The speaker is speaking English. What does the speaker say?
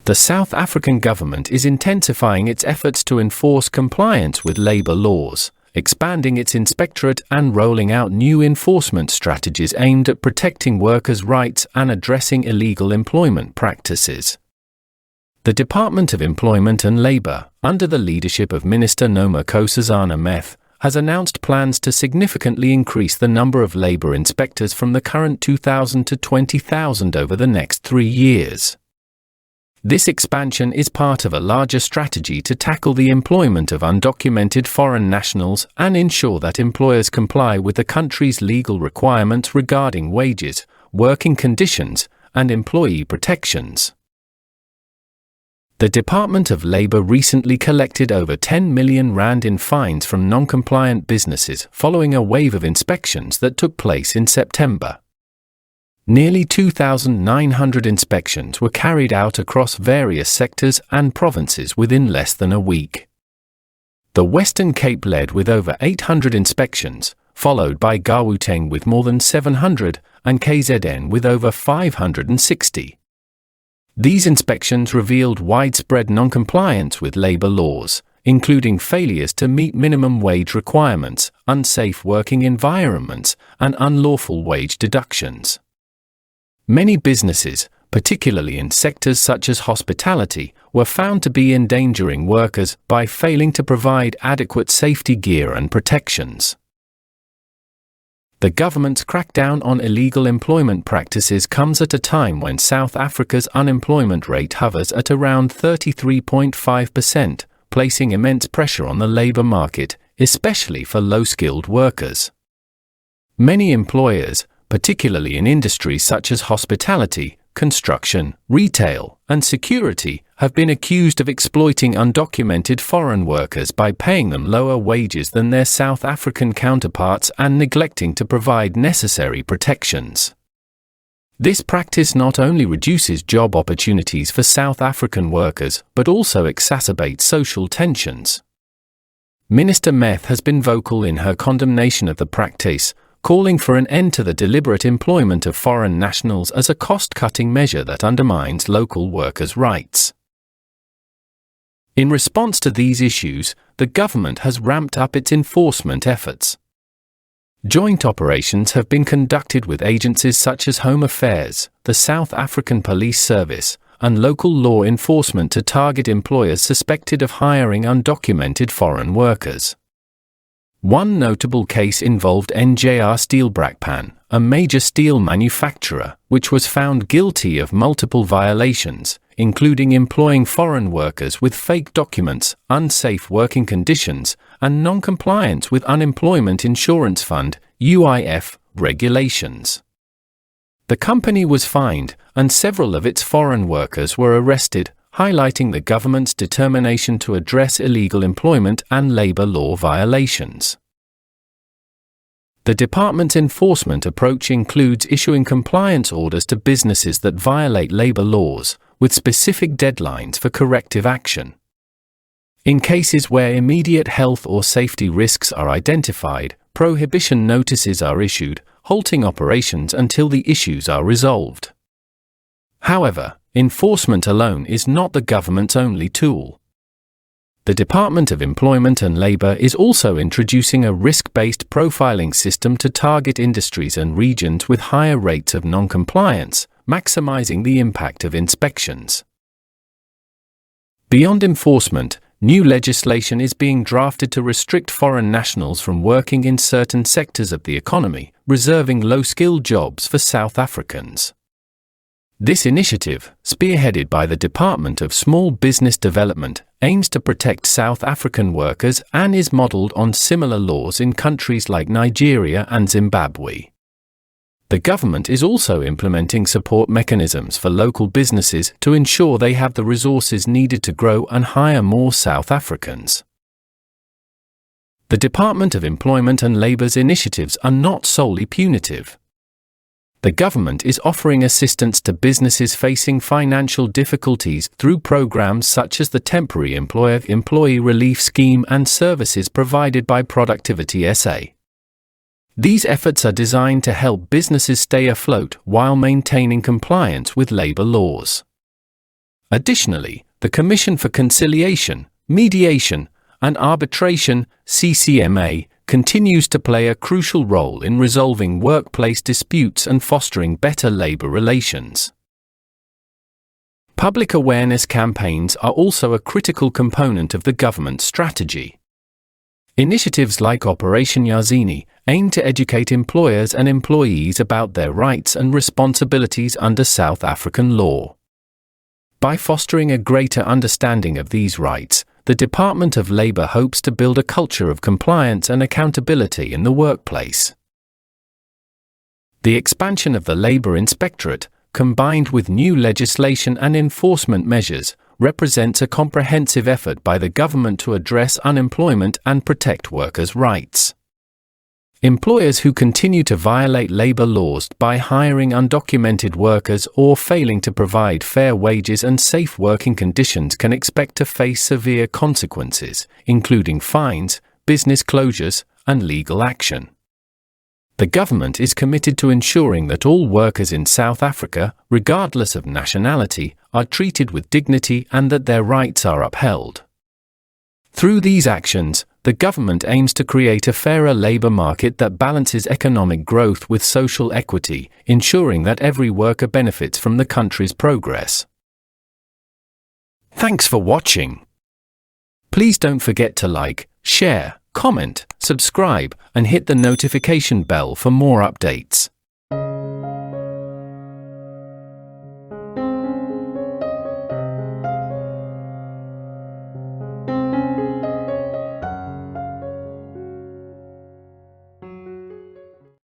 The South African government is intensifying its efforts to enforce compliance with labour laws, expanding its Inspectorate and rolling out new enforcement strategies aimed at protecting workers' rights and addressing illegal employment practices. The Department of Employment and Labour, under the leadership of Minister Nkosazana Meth, has announced plans to significantly increase the number of labour inspectors from the current 2,000 to 20,000 over the next 3 years. This expansion is part of a larger strategy to tackle the employment of undocumented foreign nationals and ensure that employers comply with the country's legal requirements regarding wages, working conditions, and employee protections. The Department of Labour recently collected over 10 million rand in fines from non-compliant businesses following a wave of inspections that took place in September. Nearly 2,900 inspections were carried out across various sectors and provinces within less than a week. The Western Cape led with over 800 inspections, followed by Gauteng with more than 700 and KZN with over 560. These inspections revealed widespread non-compliance with labour laws, including failures to meet minimum wage requirements, unsafe working environments, and unlawful wage deductions. Many businesses, particularly in sectors such as hospitality, were found to be endangering workers by failing to provide adequate safety gear and protections. The government's crackdown on illegal employment practices comes at a time when South Africa's unemployment rate hovers at around 33.5%, placing immense pressure on the labour market, especially for low-skilled workers. Many employers, particularly in industries such as hospitality, construction, retail, and security, have been accused of exploiting undocumented foreign workers by paying them lower wages than their South African counterparts and neglecting to provide necessary protections. This practice not only reduces job opportunities for South African workers but also exacerbates social tensions. Minister Meth has been vocal in her condemnation of the practice, calling for an end to the deliberate employment of foreign nationals as a cost-cutting measure that undermines local workers' rights. In response to these issues, the government has ramped up its enforcement efforts. Joint operations have been conducted with agencies such as Home Affairs, the South African Police Service, and local law enforcement to target employers suspected of hiring undocumented foreign workers. One notable case involved NJR Steel-Brakpan, a major steel manufacturer, which was found guilty of multiple violations, including employing foreign workers with fake documents, unsafe working conditions, and non-compliance with Unemployment Insurance Fund (UIF) regulations. The company was fined, and several of its foreign workers were arrested, highlighting the government's determination to address illegal employment and labour law violations. The department's enforcement approach includes issuing compliance orders to businesses that violate labour laws, with specific deadlines for corrective action. In cases where immediate health or safety risks are identified, prohibition notices are issued, halting operations until the issues are resolved. However, enforcement alone is not the government's only tool. The Department of Employment and Labour is also introducing a risk-based profiling system to target industries and regions with higher rates of non-compliance, maximising the impact of inspections. Beyond enforcement, new legislation is being drafted to restrict foreign nationals from working in certain sectors of the economy, reserving low-skilled jobs for South Africans. This initiative, spearheaded by the Department of Small Business Development, aims to protect South African workers and is modelled on similar laws in countries like Nigeria and Zimbabwe. The government is also implementing support mechanisms for local businesses to ensure they have the resources needed to grow and hire more South Africans. The Department of Employment and Labour's initiatives are not solely punitive. The government is offering assistance to businesses facing financial difficulties through programs such as the Temporary Employee Relief Scheme and services provided by Productivity SA. These efforts are designed to help businesses stay afloat while maintaining compliance with labour laws. Additionally, the Commission for Conciliation, Mediation, and Arbitration, CCMA, continues to play a crucial role in resolving workplace disputes and fostering better labor relations. Public awareness campaigns are also a critical component of the government strategy. Initiatives like Operation Yazini aim to educate employers and employees about their rights and responsibilities under South African law. By fostering a greater understanding of these rights, the Department of Labor hopes to build a culture of compliance and accountability in the workplace. The expansion of the Labor Inspectorate, combined with new legislation and enforcement measures, represents a comprehensive effort by the government to address unemployment and protect workers' rights. Employers who continue to violate labor laws by hiring undocumented workers or failing to provide fair wages and safe working conditions can expect to face severe consequences, including fines, business closures, and legal action. The government is committed to ensuring that all workers in South Africa, regardless of nationality, are treated with dignity and that their rights are upheld. Through these actions, the government aims to create a fairer labor market that balances economic growth with social equity, ensuring that every worker benefits from the country's progress. Thanks for watching. Please don't forget to like, share, comment, subscribe, and hit the notification bell for more updates.